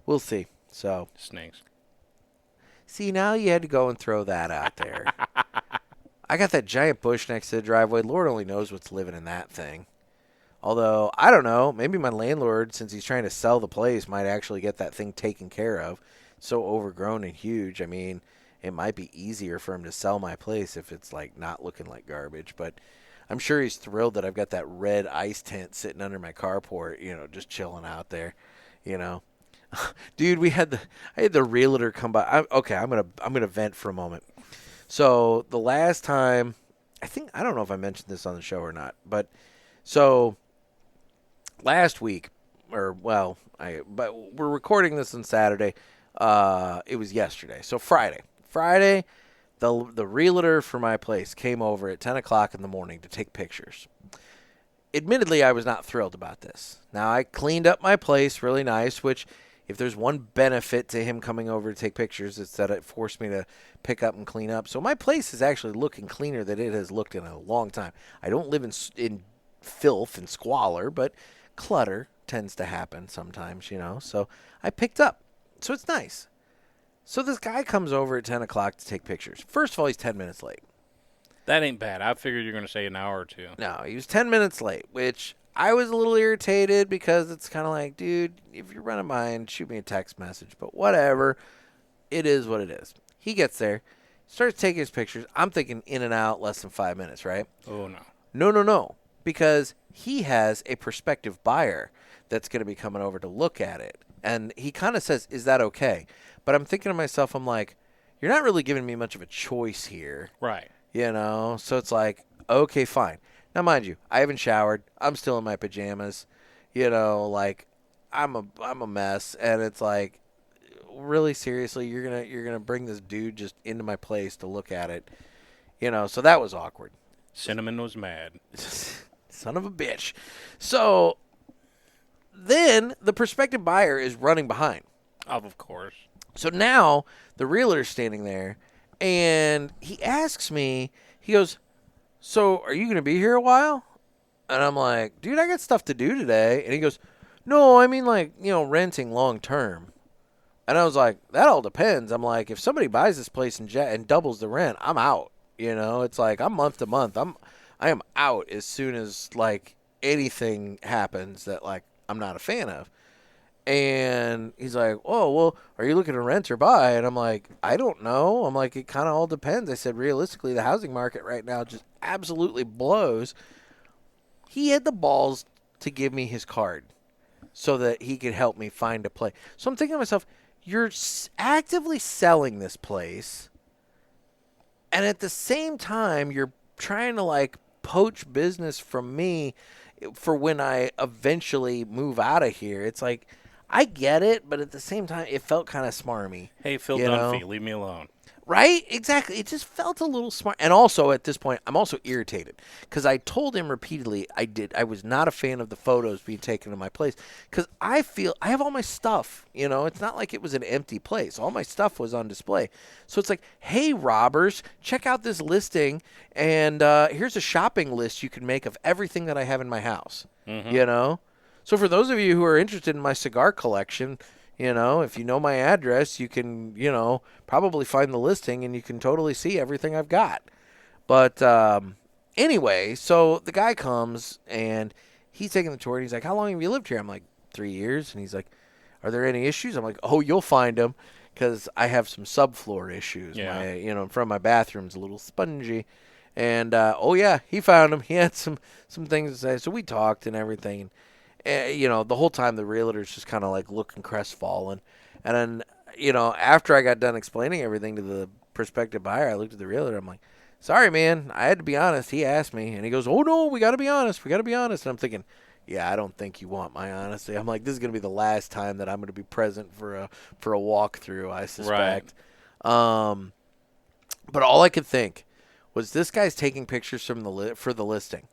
We'll see. So, Snakes. see, now you had to go and throw that out there. I got that giant bush next to the driveway. Lord only knows what's living in that thing. Although, I don't know. Maybe my landlord, since he's trying to sell the place, might actually get that thing taken care of. So overgrown and huge. I mean, it might be easier for him to sell my place if it's like not looking like garbage. But I'm sure he's thrilled that I've got that red ice tent sitting under my carport, just chilling out there, Dude, I had the realtor come by. I'm gonna vent for a moment. So the last time, I don't know if I mentioned this on the show or not, but so last week, but we're recording this on Saturday. It was yesterday, so Friday. The realtor for my place came over at 10 o'clock in the morning to take pictures. Admittedly, I was not thrilled about this. Now, I cleaned up my place really nice, which if there's one benefit to him coming over to take pictures, it's that it forced me to pick up and clean up. So my place is actually looking cleaner than it has looked in a long time. I don't live in filth and squalor, but clutter tends to happen sometimes, So I picked up. So it's nice. So this guy comes over at 10 o'clock to take pictures. First of all, he's 10 minutes late. That ain't bad. I figured you're going to say an hour or two. No, he was 10 minutes late, which I was a little irritated because it's kind of like, dude, if you're running behind, shoot me a text message. But whatever. It is what it is. He gets there, starts taking his pictures. I'm thinking in and out, less than 5 minutes, right? Oh, no. No. Because he has a prospective buyer that's going to be coming over to look at it. And he kind of says, is that okay? But I'm thinking to myself, I'm like, you're not really giving me much of a choice here. Right. So it's like, okay, fine. Now, mind you, I haven't showered. I'm still in my pajamas. Like I'm a mess, and it's like, really seriously, you're gonna bring this dude just into my place to look at it. So that was awkward. Cinnamon was mad. Son of a bitch. So then the prospective buyer is running behind. Of course. So now the realtor's standing there, and he asks me, he goes, "So are you going to be here a while?" And I'm like, "Dude, I got stuff to do today." And he goes, "No, I mean like, renting long term." And I was like, "That all depends." I'm like, "If somebody buys this place and doubles the rent, I'm out." It's like I'm month to month. I am out as soon as like anything happens that like I'm not a fan of. And he's like, "Oh, well, are you looking to rent or buy?" And I'm like, "I don't know." I'm like, "It kind of all depends." I said, "Realistically, the housing market right now just absolutely blows." He had the balls to give me his card so that he could help me find a place. So I'm thinking to myself, you're actively selling this place, and at the same time, you're trying to like poach business from me for when I eventually move out of here. It's like, I get it, but at the same time, it felt kind of smarmy. Hey, Phil Dunphy, leave me alone. Right? Exactly. It just felt a little smart. And also, at this point, I'm also irritated because I told him repeatedly I was not a fan of the photos being taken of my place because I feel I have all my stuff. It's not like it was an empty place. All my stuff was on display. So it's like, hey, robbers, check out this listing, and here's a shopping list you can make of everything that I have in my house. So for those of you who are interested in my cigar collection, if you know my address, you can, probably find the listing and you can totally see everything I've got. But anyway, so the guy comes and he's taking the tour and he's like, "How long have you lived here?" I'm like, 3 years. And he's like, "Are there any issues?" I'm like, "Oh, you'll find them because I have some subfloor issues. Yeah. My, in front of my bathroom's a little spongy." And, oh, yeah, he found them. He had some things to say. So we talked and everything. The whole time the realtor's just kind of like looking crestfallen. And then, after I got done explaining everything to the prospective buyer, I looked at the realtor. I'm like, "Sorry, man, I had to be honest." He asked me, and he goes, "Oh, no, we got to be honest. We got to be honest." And I'm thinking, yeah, I don't think you want my honesty. I'm like, this is going to be the last time that I'm going to be present for a walkthrough, I suspect. Right. But all I could think was this guy's taking pictures from for the listing.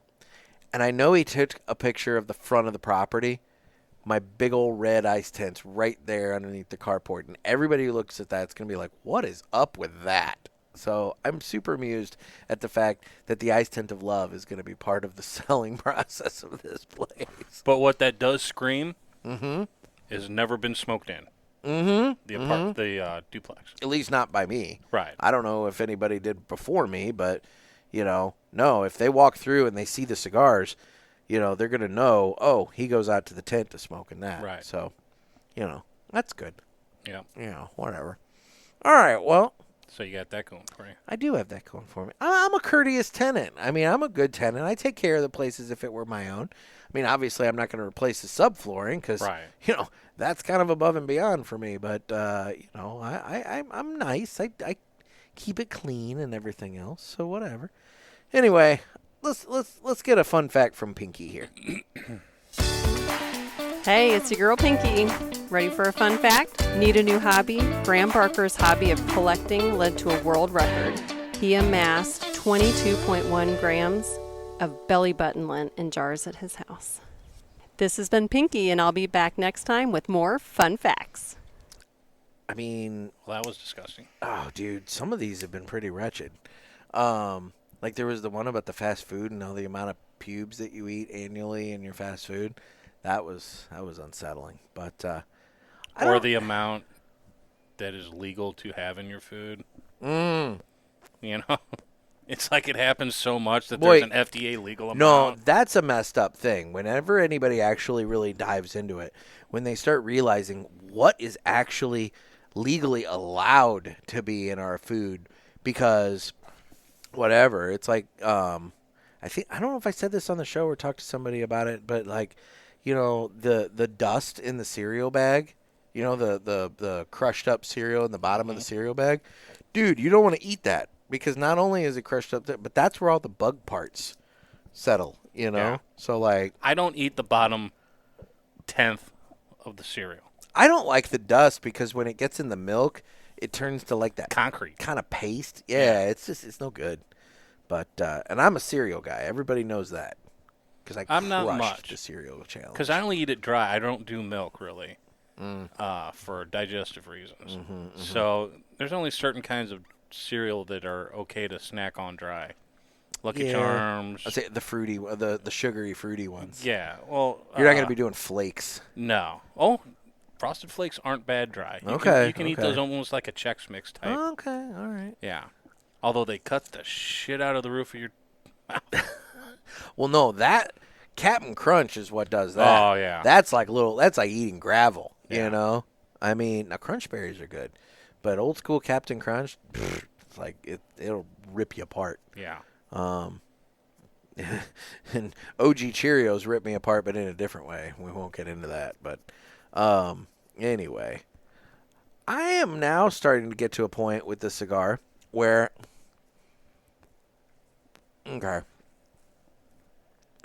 And I know he took a picture of the front of the property, my big old red ice tent's right there underneath the carport. And everybody who looks at that is going to be like, what is up with that? So I'm super amused at the fact that the ice tent of love is going to be part of the selling process of this place. But what that does scream is never been smoked in. The duplex. At least not by me. Right. I don't know if anybody did before me, but, no, if they walk through and they see the cigars, they're going to know, oh, he goes out to the tent to smoke in that. Right. So, that's good. Yeah. Whatever. All right, well. So you got that going for you. I do have that going for me. I'm a courteous tenant. I mean, I'm a good tenant. I take care of the place as if it were my own. I mean, obviously, I'm not going to replace the subflooring because, that's kind of above and beyond for me. But, I'm nice. I keep it clean and everything else. So whatever. Anyway, let's get a fun fact from Pinky here. Hey, it's your girl Pinky. Ready for a fun fact? Need a new hobby? Graham Barker's hobby of collecting led to a world record. He amassed 22.1 grams of belly button lint in jars at his house. This has been Pinky, and I'll be back next time with more fun facts. I mean... Well, that was disgusting. Oh, dude, some of these have been pretty wretched. Like there was the one about the fast food and all the amount of pubes that you eat annually in your fast food. That was unsettling. But or the amount that is legal to have in your food. It's like it happens so much that there's an FDA legal amount. No, that's a messed up thing. Whenever anybody actually really dives into it, when they start realizing what is actually legally allowed to be in our food, because whatever, it's like I don't know if I said this on the show or talked to somebody about it, but like, the dust in the cereal bag, the crushed up cereal in the bottom of the cereal bag, dude, you don't want to eat that because not only is it crushed up, but that's where all the bug parts settle, Yeah. So like, I don't eat the bottom 1/10 of the cereal. I don't like the dust because when it gets in the milk, it turns to like that concrete kind of paste. Yeah, it's no good. But and I'm a cereal guy. Everybody knows that because I I'm not crushed much. the cereal challenge. Because I only eat it dry. I don't do milk, really, for digestive reasons. So there's only certain kinds of cereal that are okay to snack on dry. Lucky Charms. I'd say the fruity, the sugary fruity ones. Yeah, well... You're not going to be doing flakes. No. Oh, Frosted Flakes aren't bad dry. You can eat those almost like a Chex Mix type. Okay, all right. Yeah. Although they cut the shit out of the roof of your mouth. Well, no, that Captain Crunch is what does that. Oh, yeah. That's like eating gravel, Yeah. you know? I mean, now Crunch Berries are good, but old school Captain Crunch, it's like it'll rip you apart. Yeah. And OG Cheerios rip me apart, but in a different way. We won't get into that, but anyway, I am now starting to get to a point with the cigar where, okay,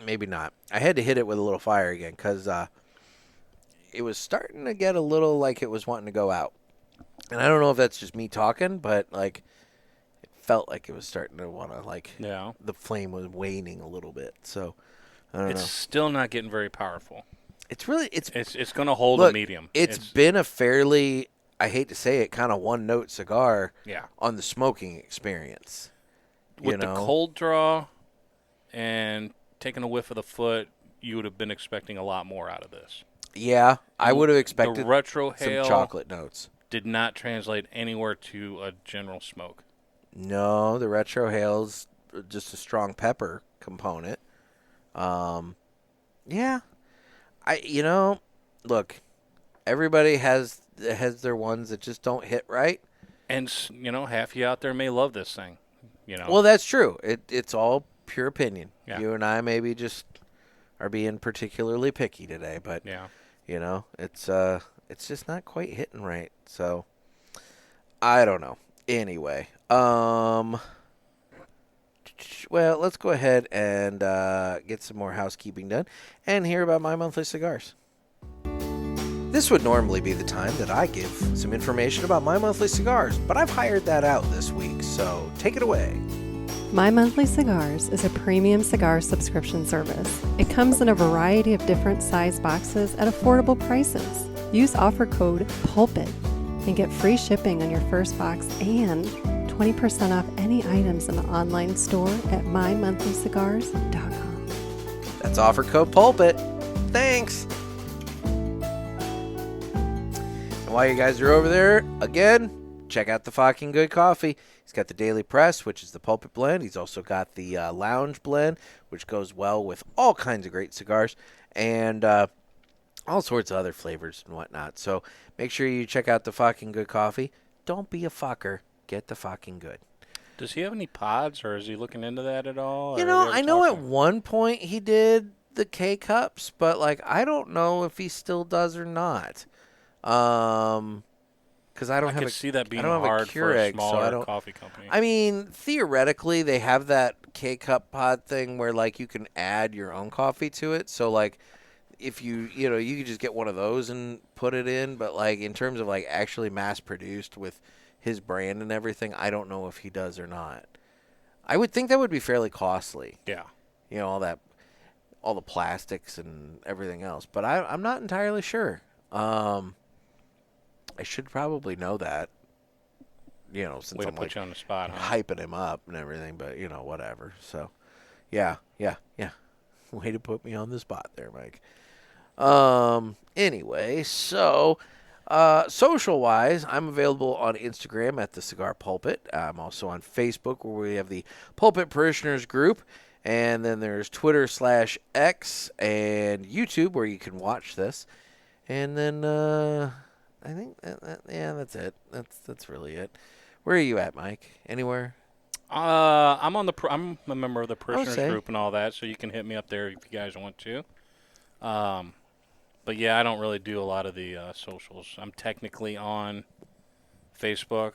maybe not. I had to hit it with a little fire again because it was starting to get a little like it was wanting to go out. And I don't know if that's just me talking, but like it felt like it was starting to want to the flame was waning a little bit. So I don't know. It's still not getting very powerful. It's really It's going to hold a medium. It's been a fairly, I hate to say it, kind of one-note cigar on the smoking experience. With the cold draw and taking a whiff of the foot, you would have been expecting a lot more out of this. Yeah, I would have expected the retrohale some chocolate notes. Did not translate anywhere to a general smoke. No, the retrohale's just a strong pepper component. Yeah. Look, everybody has their ones that just don't hit right. And, half you out there may love this thing. Well, that's true. It's all pure opinion. Yeah. You and I maybe just are being particularly picky today, but it's just not quite hitting right. So I don't know. Anyway, well, let's go ahead and get some more housekeeping done and hear about My Monthly Cigars. This would normally be the time that I give some information about My Monthly Cigars, but I've hired that out this week, so take it away. My Monthly Cigars is a premium cigar subscription service. It comes in a variety of different size boxes at affordable prices. Use offer code PULPIT and get free shipping on your first box and 20% off any items in the online store at mymonthlycigars.com. That's offer code PULPIT. Thanks. And while you guys are over there, again, check out the fucking good coffee. He's got the Daily Press, which is the Pulpit blend. He's also got the Lounge blend, which goes well with all kinds of great cigars and all sorts of other flavors and whatnot. So make sure you check out the fucking good coffee. Don't be a fucker. Get the fucking good. Does he have any pods, or is he looking into that at all? I know at one point he did the K-Cups, but I don't know if he still does or not. Because I could see that being hard for a smaller coffee company. I mean, theoretically, they have that K-Cup pod thing where, you can add your own coffee to it. So, if you could just get one of those and put it in. But, in terms of, actually mass-produced with his brand and everything, I don't know if he does or not. I would think that would be fairly costly. Yeah. All the plastics and everything else. But I'm not entirely sure. I should probably know that, since Way to I'm put you on the spot, huh? hyping him up and everything, but whatever. So, yeah. Way to put me on the spot there, Mike. Anyway, so social-wise, I'm available on Instagram at the Cigar Pulpit. I'm also on Facebook where we have the Pulpit Parishioners group, and then there's Twitter/X and YouTube where you can watch this, and then I think that's it. That's really it. Where are you at, Mike? Anywhere? I'm I'm a member of the parishioners group and all that, so you can hit me up there if you guys want to. But yeah, I don't really do a lot of the socials. I'm technically on Facebook,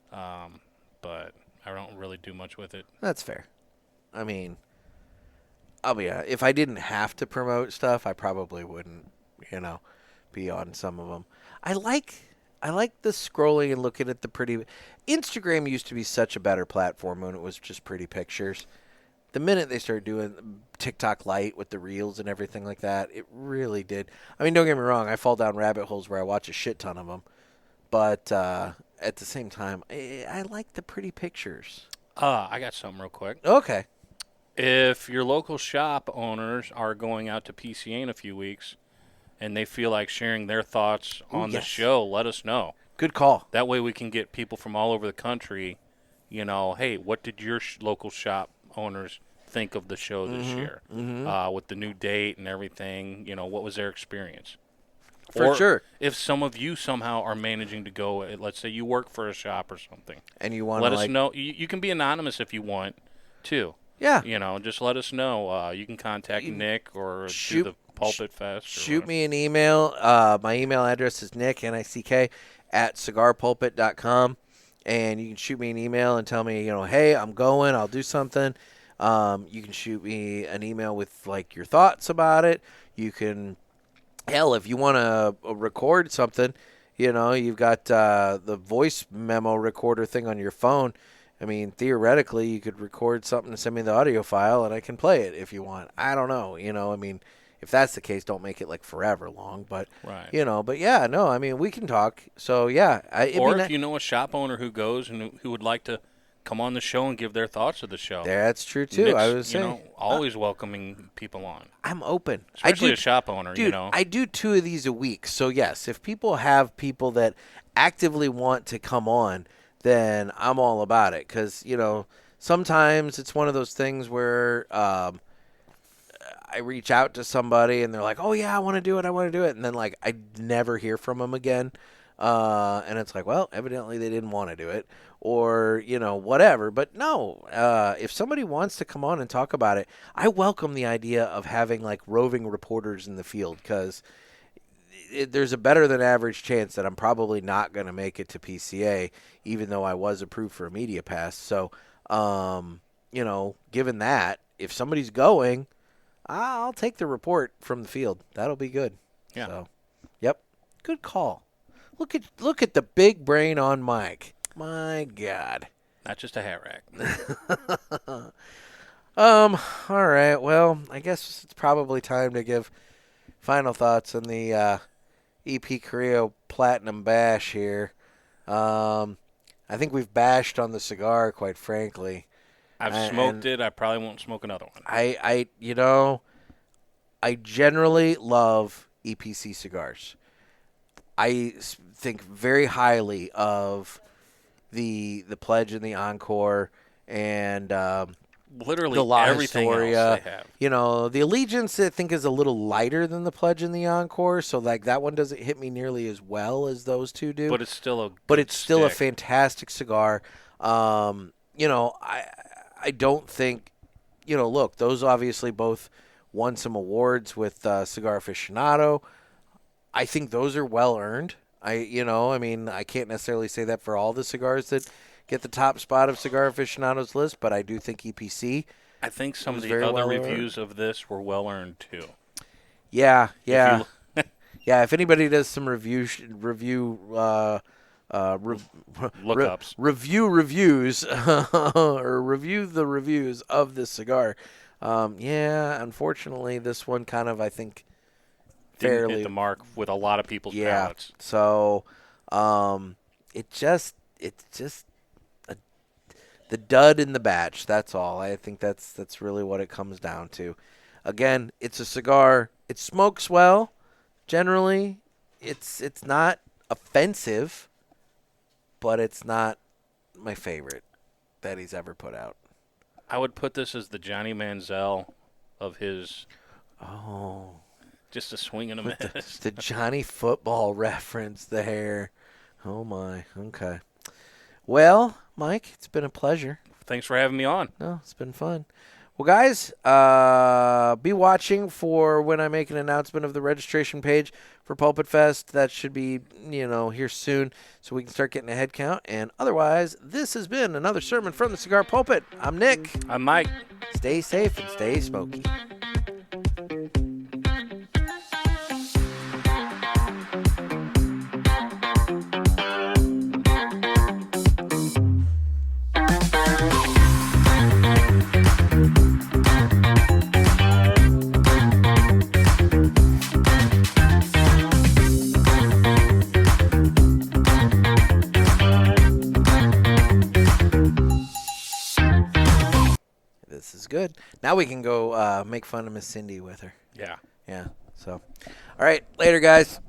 but I don't really do much with it. That's fair. I mean, I'll be honest, if I didn't have to promote stuff, I probably wouldn't, be on some of them. I like the scrolling and looking at the pretty. Instagram used to be such a better platform when it was just pretty pictures, the minute they started doing TikTok Lite with the reels and everything like that, it really did. I mean, don't get me wrong. I fall down rabbit holes where I watch a shit ton of them. But at the same time, I like the pretty pictures. I got something real quick. Okay. If your local shop owners are going out to PCA in a few weeks and they feel like sharing their thoughts on the show, let us know. Good call. That way we can get people from all over the country, hey, what did your local shop owners think of the show this year? With the new date and everything, what was their experience? For sure. If some of you somehow are managing to go, let's say you work for a shop or something. And you want to let us know. You can be anonymous if you want, too. Yeah. Just let us know. You can contact Nick or do the PulpitFest. Shoot me an email. My email address is nick, N-I-C-K, @cigarpulpit.com. And you can shoot me an email and tell me, hey, I'm going. I'll do something. You can shoot me an email with, your thoughts about it. You can, hell, if you want to record something, you've got the voice memo recorder thing on your phone. I mean, theoretically, you could record something and send me the audio file, and I can play it if you want. I don't know. I mean, if that's the case, don't make it, forever long. But, right. But, yeah, no, I mean, we can talk. So, yeah. Or if you know a shop owner who goes and who would like to come on the show and give their thoughts to the show. That's true, too. Nick's, I was saying. Always welcoming people on. I'm open. Especially a shop owner, dude, I do 2 of these a week. So, yes, if people have people that actively want to come on, then I'm all about it. Because, sometimes it's one of those things where I reach out to somebody and they're like, oh, yeah, I want to do it. And then, I never hear from them again. And it's like, well, evidently they didn't want to do it or, whatever. But no, if somebody wants to come on and talk about it, I welcome the idea of having, roving reporters in the field because there's a better than average chance that I'm probably not going to make it to PCA, even though I was approved for a media pass. So, given that, if somebody's going, I'll take the report from the field. That'll be good. Yeah. So, yep. Good call. Look at the big brain on Mike. My God. Not just a hat rack. All right. Well, I guess it's probably time to give final thoughts on the EP Carrillo Platinum Bash here. I think we've bashed on the cigar, quite frankly. I've smoked it. I probably won't smoke another one. I generally love EPC cigars. I think very highly of the Pledge and the Encore and literally the La everything Historia. else they have. The Allegiance I think is a little lighter than the Pledge and the Encore, so that one doesn't hit me nearly as well as those two do. But it's still a fantastic cigar. I don't think look, those obviously both won some awards with Cigar Aficionado. I think those are well earned. I can't necessarily say that for all the cigars that get the top spot of Cigar Aficionado's list, but I do think EPC. I think some of the other reviews of this were well earned too. Yeah. Yeah, if anybody does some reviews or review the reviews of this cigar, unfortunately this one kind of, I think, didn't hit the mark with a lot of people's palates. So it's just the dud in the batch. That's all. I think that's really what it comes down to. Again, it's a cigar. It smokes well. Generally, it's not offensive, but it's not my favorite that he's ever put out. I would put this as the Johnny Manziel of his. Oh. Just a swing and a miss. The Johnny football reference there. Oh, my. Okay. Well, Mike, it's been a pleasure. Thanks for having me on. No, it's been fun. Well, guys, be watching for when I make an announcement of the registration page for PulpitFest. That should be, here soon so we can start getting a head count. And otherwise, this has been another sermon from the Cigar Pulpit. I'm Nick. I'm Mike. Stay safe and stay smoky. good. Now we can go make fun of Miss Cindy with her. Yeah. Yeah. So, all right. Later, guys.